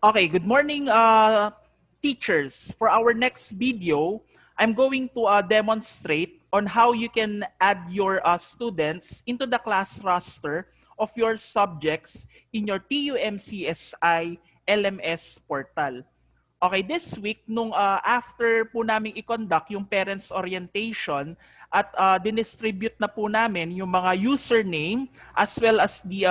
Okay, good morning, teachers. For our next video, I'm going to demonstrate on how you can add your students into the class roster of your subjects in your TUMCSI LMS portal. Okay, this week, nung after po namin i-conduct yung parents orientation at dinistribute na po namin yung mga username as well as the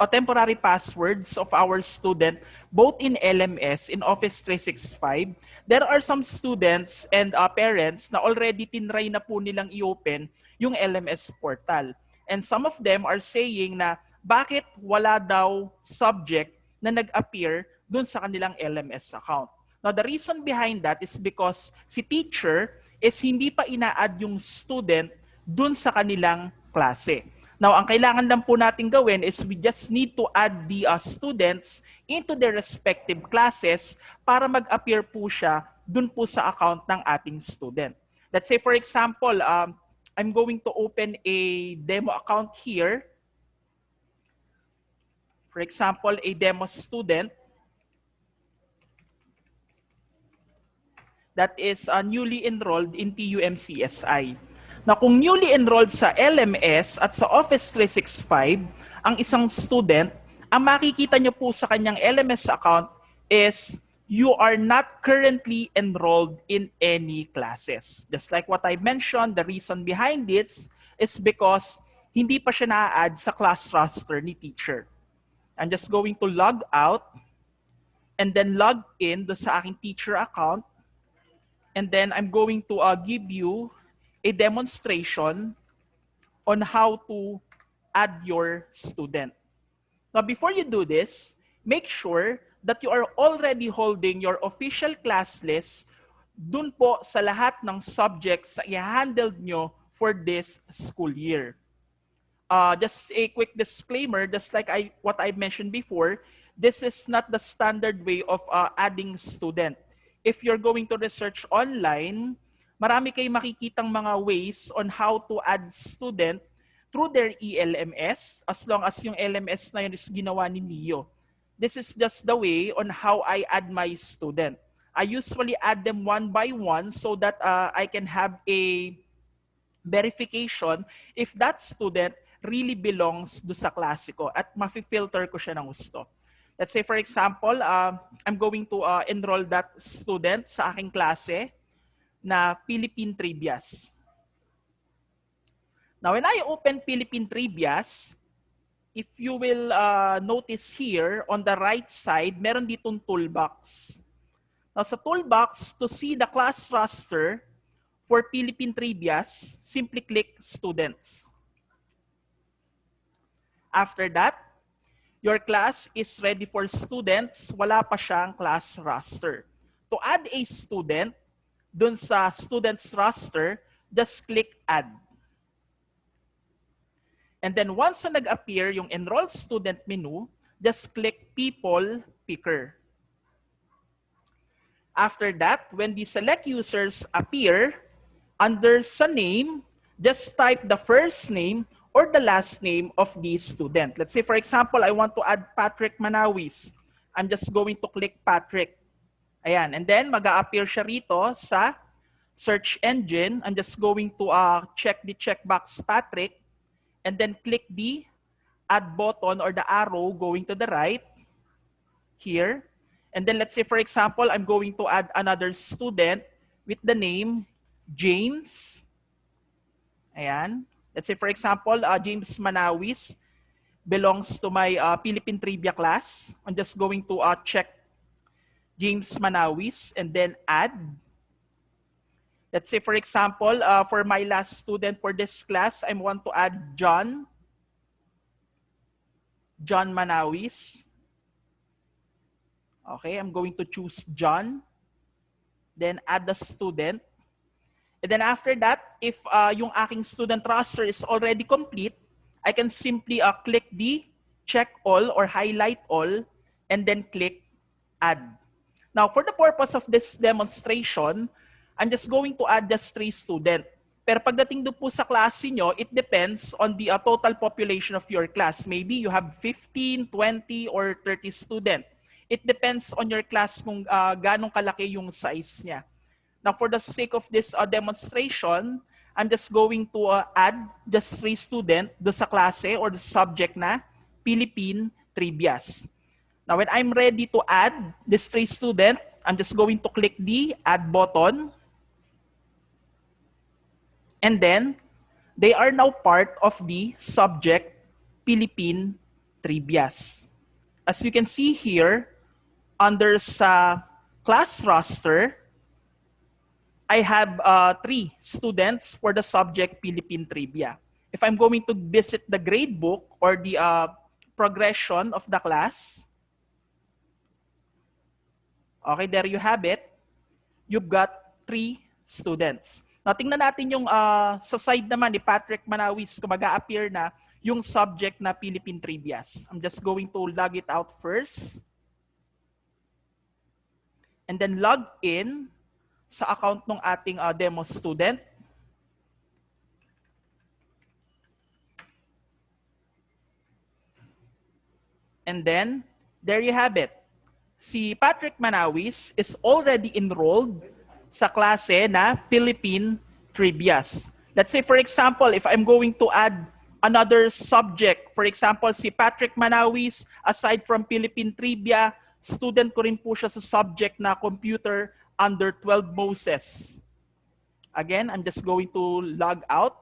temporary passwords of our student both in LMS, in Office 365, there are some students and parents na already tinry na po nilang i-open yung LMS portal. And some of them are saying na bakit wala daw subject na nag-appear dun sa kanilang LMS account. Now, the reason behind that is because si teacher is hindi pa ina-add yung student dun sa kanilang klase. Now, ang kailangan lang po natin gawin is we just need to add the students into their respective classes para mag-appear po siya dun po sa account ng ating student. Let's say, for example, I'm going to open a demo account here. For example, a demo student that is newly enrolled in TUMCSI. Na kung newly enrolled sa LMS at sa Office 365, ang isang student, ang makikita nyo po sa kanyang LMS account is you are not currently enrolled in any classes. Just like what I mentioned, the reason behind this is because hindi pa siya na-add sa class roster ni teacher. I'm just going to log out and then log in do sa aking teacher account. And then I'm going to give you a demonstration on how to add your student. Now, before you do this, make sure that you are already holding your official class list dun po sa lahat ng subjects na i-handled nyo for this school year. Just a quick disclaimer, just like what I mentioned before, this is not the standard way of adding student. If you're going to research online, marami kayong makikitang mga ways on how to add student through their ELMS as long as yung LMS na yun is ginawa ni Mio. This is just the way on how I add my student. I usually add them one by one so that I can have a verification if that student really belongs do sa klase ko at mafi-filter ko siya ng gusto. Let's say, for example, I'm going to enroll that student sa aking klase na Philippine Trivias. Now, when I open Philippine Trivias, if you will notice here, on the right side, meron ditong toolbox. Now, sa toolbox, to see the class roster for Philippine Trivias, simply click Students. After that, your class is ready for students, wala pa siyang class roster. To add a student, dun sa students roster, just click Add. And then once na nag-appear yung Enroll Student menu, just click People Picker. After that, when the select users appear, under sa name, just type the first name or the last name of the student. Let's say, for example, I want to add Patrick Manawis. I'm just going to click Patrick. Ayan. And then, mag-a-appear siya rito sa search engine. I'm just going to check the checkbox Patrick and then click the add button or the arrow going to the right here. And then, let's say, for example, I'm going to add another student with the name James. Ayan. Let's say, for example, James Manawis belongs to my Philippine Trivia class. I'm just going to check James Manawis and then add. Let's say, for example, for my last student for this class, I want to add John Manawis. Okay, I'm going to choose John. Then add the student. And then after that, if yung aking student roster is already complete, I can simply click the check all or highlight all and then click add. Now, for the purpose of this demonstration, I'm just going to add just 3 students. Pero pagdating doon po sa klase nyo, it depends on the total population of your class. Maybe you have 15, 20, or 30 students. It depends on your class kung ganong kalaki yung size niya. Now, for the sake of this demonstration, I'm just going to add just 3 students do sa klase or the subject na Philippine Trivias. Now, when I'm ready to add this 3 students, I'm just going to click the add button. And then, they are now part of the subject Philippine Trivias. As you can see here, under sa class roster, I have 3 students for the subject Philippine Trivia. If I'm going to visit the gradebook or the progression of the class, okay, there you have it. You've got 3 students. Now, tingnan natin yung sa side naman ni Patrick Manawis kung mag-a-appear na yung subject na Philippine Trivias. I'm just going to log it out first. And then log in sa account ng ating demo student. And then, there you have it. Si Patrick Manawis is already enrolled sa klase na Philippine Trivias. Let's say, for example, if I'm going to add another subject, for example, si Patrick Manawis, aside from Philippine Trivia, student ko rin po siya sa subject na computer under 12 Moses. Again, I'm just going to log out,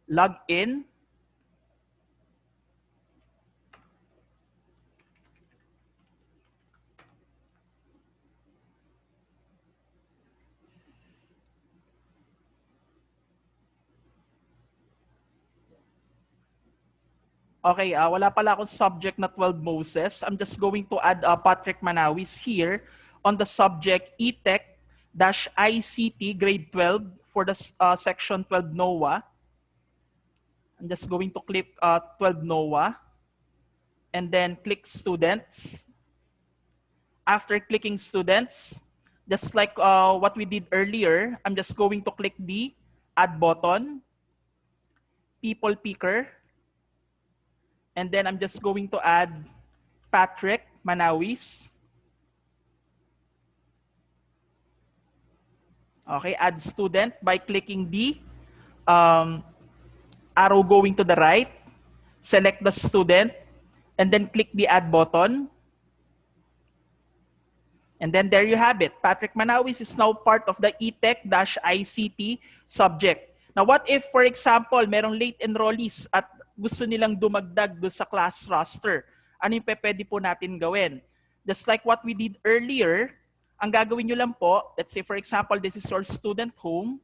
log in, okay, wala pala akong subject na 12 Moses. I'm just going to add Patrick Manawis here on the subject E-Tech-ICT grade 12 for the section 12 NOAA. I'm just going to click 12 NOAA and then click students. After clicking students, just like what we did earlier, I'm just going to click the add button, people picker, and then I'm just going to add Patrick Manawis. Okay, add student by clicking the arrow going to the right, select the student, and then click the add button. And then there you have it. Patrick Manawis is now part of the E-Tech-ICT subject. Now what if, for example, merong late enrollees at gusto nilang dumagdag doon sa class roster? Ano yung pwede po natin gawin? Just like what we did earlier, ang gagawin nyo lang po, let's say for example, this is your student home,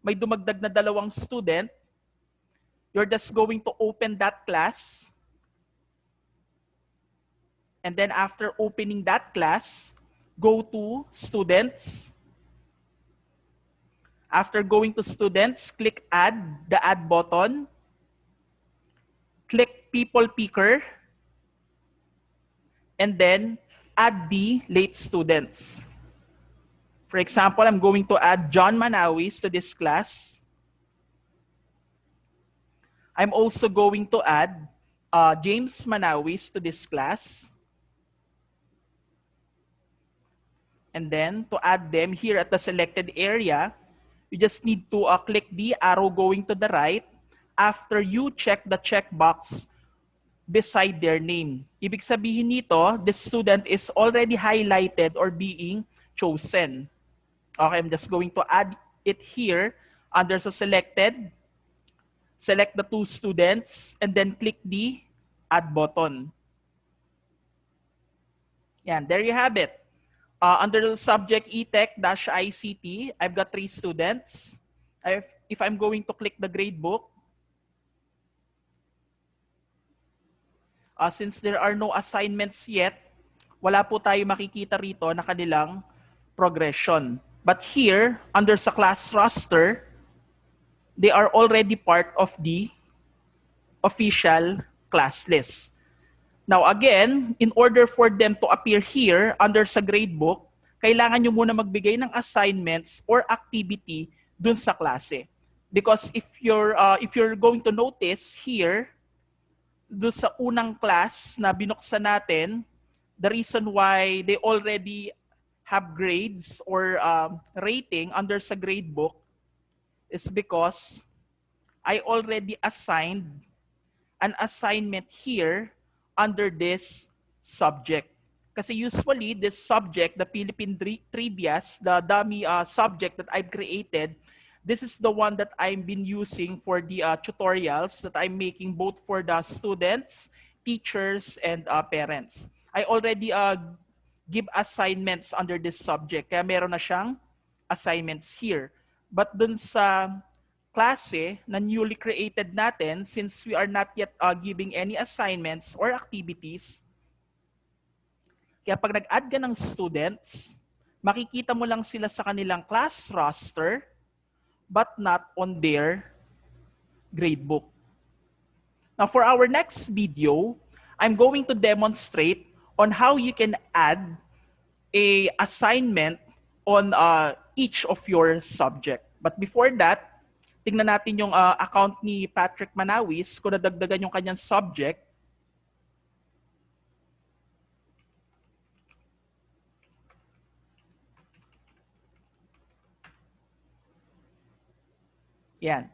may dumagdag na 2 student, you're just going to open that class, and then after opening that class, go to students. After going to students, click add, the add button, click people picker, and then add the late students. For example, I'm going to add John Manawis to this class. I'm also going to add James Manawis to this class. And then to add them here at the selected area, you just need to click the arrow going to the right after you check the checkbox beside their name. Ibig sabihin nito, this student is already highlighted or being chosen. Okay, I'm just going to add it here under sa selected. Select the 2 students and then click the add button. Yan, there you have it. Under the subject E-Tech-ICT, I've got 3 students. If I'm going to click the gradebook, since there are no assignments yet, wala po tayo makikita rito na kanilang progression. But here, under sa class roster, they are already part of the official class list. Now again, in order for them to appear here under sa gradebook, kailangan nyo muna magbigay ng assignments or activity dun sa klase. Because if you're going to notice here, dun sa unang class na binuksan natin, the reason why they already have grades or rating under sa gradebook is because I already assigned an assignment here under this subject. Kasi usually, this subject, the Philippine Trivias, the dummy subject that I've created, this is the one that I've been using for the tutorials that I'm making both for the students, teachers, and parents. I already give assignments under this subject. Kaya meron na siyang assignments here. But dun sa klase na newly created natin, since we are not yet giving any assignments or activities, kaya pag nag-add ka ng students, makikita mo lang sila sa kanilang class roster but not on their gradebook. Now for our next video, I'm going to demonstrate on how you can add a assignment on each of your subject. But before that, tingnan natin yung account ni Patrick Manawis kung nadagdagan yung kanyang subject. Yan.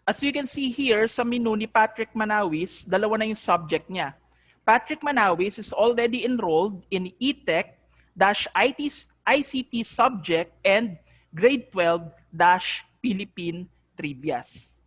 As you can see here sa menu ni Patrick Manawis, dalawa na yung subject niya. Patrick Manawis is already enrolled in E-Tech-ICT subject and grade 12-Philippine Trivias.